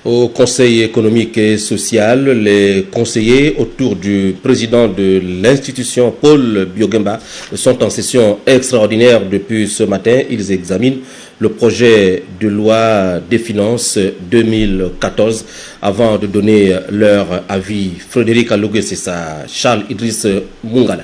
Au Conseil économique et social, les conseillers autour du président de l'institution, Paul Biogemba, sont en session extraordinaire depuis ce matin. Ils examinent le projet de loi des finances 2014 avant de donner leur avis. Frédéric Alogue, c'est ça, Charles Idriss Mungala.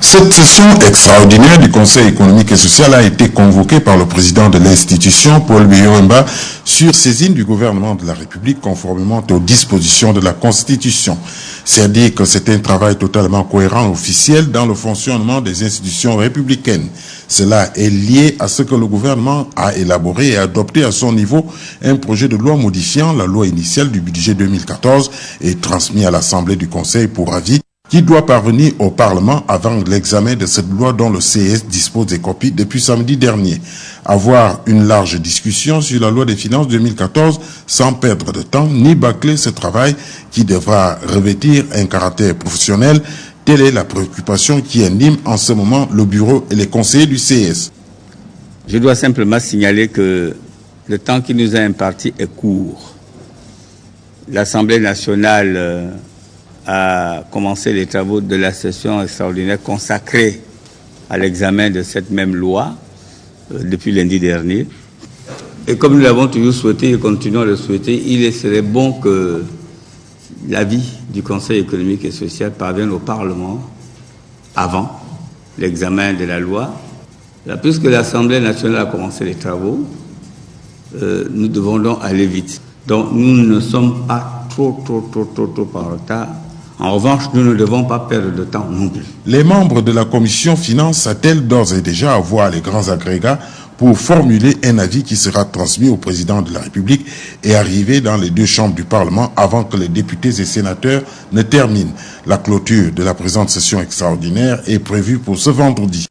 Cette session extraordinaire du Conseil économique et social a été convoquée par le président de l'institution, Paul Biogemba, sur saisine du gouvernement de la République conformément aux dispositions de la Constitution. C'est dire que c'est un travail totalement cohérent et officiel dans le fonctionnement des institutions républicaines. Cela est lié à ce que le gouvernement a élaboré et adopté à son niveau un projet de loi modifiant la loi initiale du budget 2014 et transmis à l'Assemblée du Conseil pour avis, qui doit parvenir au Parlement avant l'examen de cette loi dont le CS dispose des copies depuis samedi dernier. Avoir une large discussion sur la loi des finances 2014 sans perdre de temps ni bâcler ce travail qui devra revêtir un caractère professionnel, telle est la préoccupation qui anime en ce moment le bureau et les conseillers du CS. Je dois simplement signaler que le temps qui nous est imparti est court. L'Assemblée nationale a commencé les travaux de la session extraordinaire consacrée à l'examen de cette même loi depuis lundi dernier. Et comme nous l'avons toujours souhaité et continuons à le souhaiter, il serait bon que l'avis du Conseil économique et social parvienne au Parlement avant l'examen de la loi. Là, puisque l'Assemblée nationale a commencé les travaux, nous devons donc aller vite. Donc nous ne sommes pas trop en retard. En revanche, nous ne devons pas perdre de temps non plus. Les membres de la commission finance s'attellent d'ores et déjà à voir les grands agrégats pour formuler un avis qui sera transmis au président de la République et arriver dans les deux chambres du Parlement avant que les députés et sénateurs ne terminent. La clôture de la présente session extraordinaire est prévue pour ce vendredi.